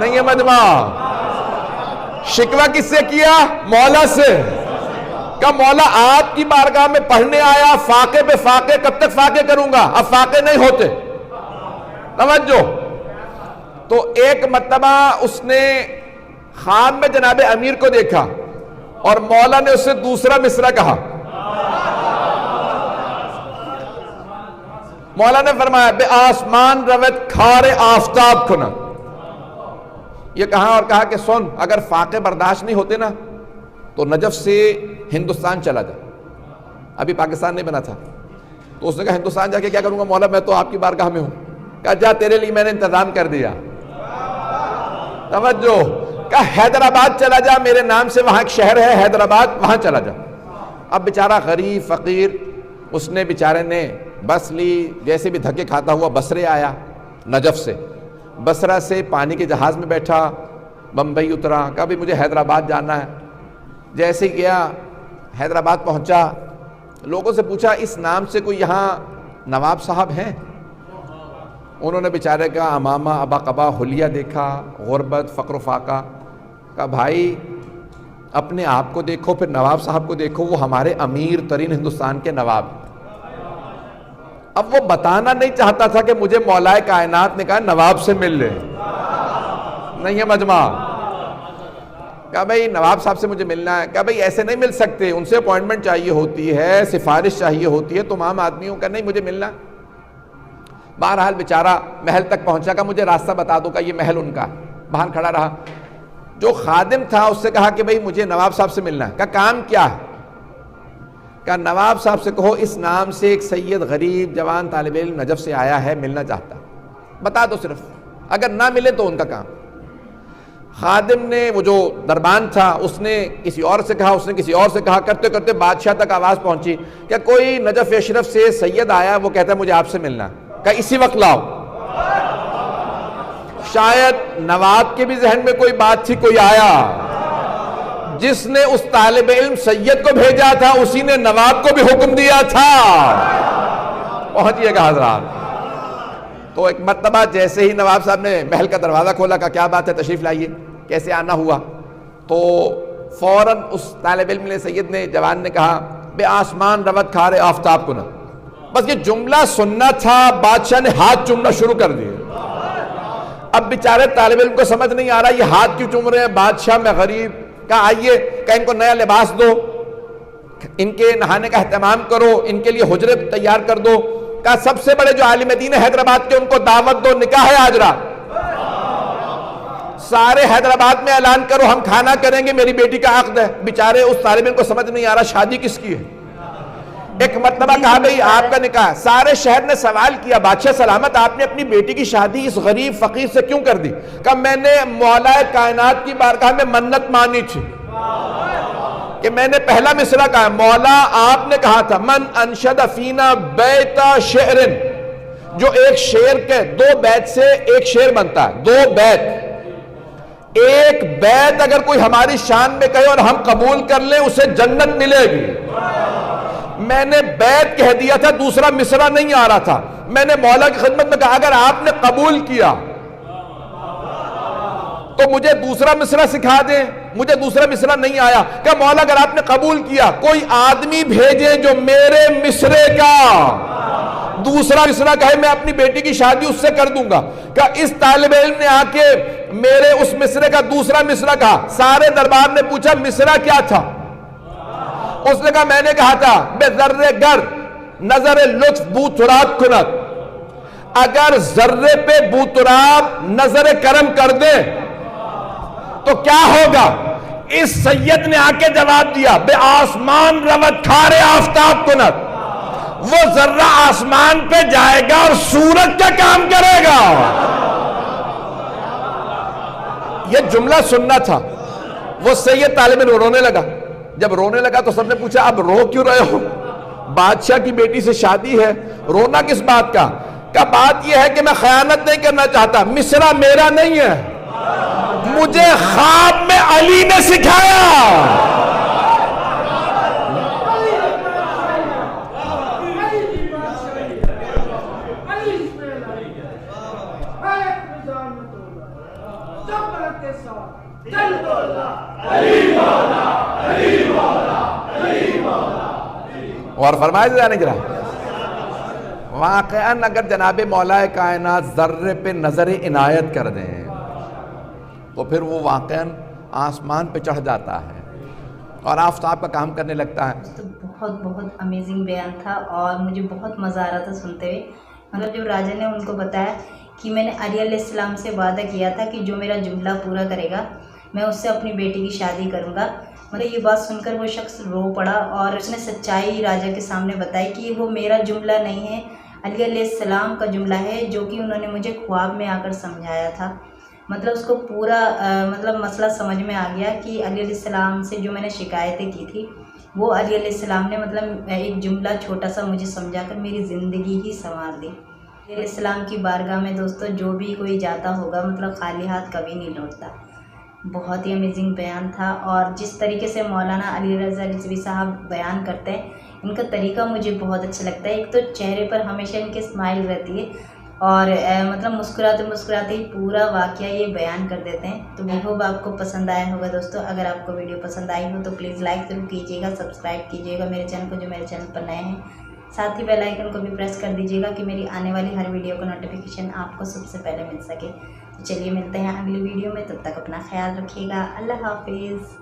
نہیں ہے مجمع. شکوہ کس سے کیا؟ مولا سے. کہ مولا آپ کی بارگاہ میں پڑھنے آیا، فاقے پہ فاقے، کب تک فاقے کروں گا؟ اب فاقے نہیں ہوتے. توجہ. تو ایک مرتبہ اس نے خواب میں جناب امیر کو دیکھا اور مولا نے اس سے دوسرا مصرع کہا. مولا نے فرمایا بے آسمان روت کھارے آفتاب کھنا. یہ کہا اور کہا کہ سن، اگر فاقے برداشت نہیں ہوتے نا تو نجف سے ہندوستان چلا جا. ابھی پاکستان نہیں بنا تھا. تو اس نے کہا ہندوستان جا کے کیا کروں گا مولا، میں تو آپ کی بارگاہ میں ہوں. کہا جا، تیرے لیے میں نے انتظام کر دیا. توجہ. کہا حیدرآباد چلا جا، میرے نام سے وہاں ایک شہر ہے حیدرآباد، وہاں چلا جا. اب بیچارہ غریب فقیر، اس نے بیچارے نے بس لی، جیسے بھی دھکے کھاتا ہوا بصرے آیا نجف سے. بصرہ سے پانی کے جہاز میں بیٹھا، بمبئی اترا. کہا بھی مجھے حیدرآباد جانا ہے. جیسے گیا حیدرآباد پہنچا، لوگوں سے پوچھا اس نام سے کوئی یہاں نواب صاحب ہیں؟ انہوں نے بیچارے کا امامہ ابا قبا حلیہ دیکھا، غربت فقر و فاقہ. کہا بھائی اپنے آپ کو دیکھو، پھر نواب صاحب کو دیکھو، وہ ہمارے امیر ترین ہندوستان کے نواب. اب وہ بتانا نہیں چاہتا تھا کہ مجھے مولائے کائنات نے کہا نواب سے مل لے. نہیں ہے مجمع. کہا بھئی نواب صاحب سے مجھے ملنا ہے. کہا بھئی ایسے نہیں مل سکتے، ان سے اپوائنٹمنٹ چاہیے ہوتی ہے، سفارش چاہیے ہوتی ہے، تم عام آدمیوں کا نہیں، مجھے ملنا. بہرحال بیچارہ محل تک پہنچا. کہ مجھے راستہ بتا دو. کہ یہ محل ان کا. باہر کھڑا رہا. جو خادم تھا اس سے کہا کہ بھئی مجھے نواب صاحب سے ملنا ہے. کہا کام کیا ہے؟ کہا نواب صاحب سے کہو اس نام سے ایک سید غریب جوان طالب علم نجف سے آیا ہے، ملنا چاہتا. بتا دو صرف، اگر نہ ملے تو ان کا کام. خادم نے، وہ جو دربان تھا، اس نے کسی اور سے کہا، اس نے کسی اور سے کہا، کرتے کرتے بادشاہ تک آواز پہنچی کہ کوئی نجف اشرف سے سید آیا، وہ کہتا ہے مجھے آپ سے ملنا. کہ اسی وقت لاؤ. شاید نواب کے بھی ذہن میں کوئی بات تھی، کوئی آیا. جس نے اس طالب علم سید کو بھیجا تھا اسی نے نواب کو بھی حکم دیا تھا. پہنچیے گا حضرات. تو ایک مرتبہ جیسے ہی نواب صاحب نے محل کا دروازہ کھولا، کہا کیا بات ہے، تشریف لائیے. کیسے آنا ہوا؟ تو فوراً اس طالب علم نے، سید نے، جوان نے کہا بے آسمان روت کھارے آفتاب کنا. بس یہ جملہ سننا تھا، بادشاہ نے ہاتھ چومنا شروع کر دیے. اب بیچارے طالب علم کو سمجھ نہیں آ رہا یہ ہاتھ کیوں چوم رہے ہیں، بادشاہ میں غریب. کہا آئیے، کہ ان کو نیا لباس دو، ان کے نہانے کا اہتمام کرو، ان کے لیے حجرے تیار کر دو. کہا سب سے بڑے جو عالم دین حیدرآباد کے ان کو دعوت دو، نکاح ہے آج رات. سارے حیدرآباد میں اعلان کرو ہم کھانا کریں گے، میری بیٹی کا عقد ہے. بیچارے اس طالب علم کو سمجھ نہیں آ رہا شادی کس کی ہے. ایک مرتبہ کہا بھئی آپ کا نکاح. سارے شہر نے سوال کیا بادشاہ سلامت آپ نے اپنی بیٹی کی شادی اس غریب فقیر سے کیوں کر دی؟ کہ میں نے مولا کائنات کی بارگاہ میں منت مانی تھی کہ میں نے پہلا مصرع کہا مولا آپ نے کہا تھا من انشد فینا بیت شعر، جو ایک شعر کے 2 بیت سے ایک شعر بنتا ہے. 2 بیت، ایک بیت اگر کوئی ہماری شان میں کہے اور ہم قبول کر لیں اسے جنت ملے گی. میں نے بیت کہہ دیا تھا، دوسرا مصرع نہیں آ رہا تھا. میں نے مولا کی خدمت میں کہا اگر آپ نے قبول کیا تو مجھے دوسرا مصرع سکھا دیں. مجھے دوسرا مصرع نہیں آیا. کہ مولا اگر آپ نے قبول کیا کوئی آدمی بھیجے جو میرے مصرے کا دوسرا مصرع کہے، میں اپنی بیٹی کی شادی اس سے کر دوں گا. کہ اس طالب علم نے آ کے میرے اس مصرے کا دوسرا مصرع کہا. سارے دربار نے پوچھا مصرع کیا تھا؟ اس نے کہا میں نے کہا تھا بے ذرے گر نظر لطف بو تراب کنت، اگر ذرے پہ بو تراب نظر کرم کر دے تو کیا ہوگا؟ اس سید نے آ کے جواب دیا بے آسمان روت کھارے آفتاب کنت، وہ ذرہ آسمان پہ جائے گا اور سورج کا کام کرے گا. یہ جملہ سننا تھا. وہ سید طالب علم رونے لگا. جب رونے لگا تو سب نے پوچھا اب رو کیوں رہے ہو؟ بادشاہ کی بیٹی سے شادی ہے، رونا کس بات کا؟ کہ بات یہ ہے کہ میں خیانت نہیں کرنا چاہتا، مصرع میرا نہیں ہے، مجھے خواب میں علی نے سکھایا. اور فرمایا جانے گرا واقعاً اگر جناب مولا کائنات ذرے پہ نظر عنایت کر دیں تو پھر وہ واقعاً آسمان پہ چڑھ جاتا ہے اور آفتاب کا کام کرنے لگتا ہے. تو بہت بہت امیزنگ بیان تھا اور مجھے بہت مزہ آ رہا تھا سنتے ہوئے. مطلب جب راجا نے ان کو بتایا کہ میں نے علی علیہ السلام سے وعدہ کیا تھا کہ جو میرا جملہ پورا کرے گا میں اس سے اپنی بیٹی کی شادی کروں گا. مطلب یہ بات سن کر وہ شخص رو پڑا اور اس نے سچائی راجا کے سامنے بتائی کہ وہ میرا جملہ نہیں ہے، علی علیہ السلام کا جملہ ہے جو کہ انہوں نے مجھے خواب میں آ کر سمجھایا تھا. مطلب اس کو پورا مطلب مسئلہ سمجھ میں آ گیا کہ علی علیہ السلام سے جو میں نے شکایتیں کی تھی وہ علی علیہ السلام نے مطلب ایک جملہ چھوٹا سا مجھے سمجھا کر میری زندگی ہی سنوار دی. علی علیہ السلام کی بارگاہ میں دوستو جو بھی کوئی جاتا ہوگا مطلب خالی ہاتھ کبھی نہیں لوٹتا. بہت ہی امیزنگ بیان تھا اور جس طریقے سے مولانا علی رضا رضوی صاحب بیان کرتے ہیں ان کا طریقہ مجھے بہت اچھا لگتا ہے. ایک تو چہرے پر ہمیشہ ان کے اسمائل رہتی ہے اور مطلب مسکراتے مسکراتے ہی پورا واقعہ یہ بیان کر دیتے ہیں. تو آئی ہوپ آپ کو پسند آیا ہوگا دوستو. اگر آپ کو ویڈیو پسند آئی ہو تو پلیز لائک ضرور کیجیے گا، سبسکرائب کیجیے گا میرے چینل کو جو میرے چینل پر نئے ہیں. ساتھ ہی بیل آئیکن کو بھی پریس کر دیجیے گا کہ میری آنے والی ہر ویڈیو کا نوٹیفیکیشن آپ کو سب سے پہلے مل سکے. تو چلیے ملتے ہیں اگلی ویڈیو میں، تب تک اپنا خیال رکھیے گا. اللہ حافظ.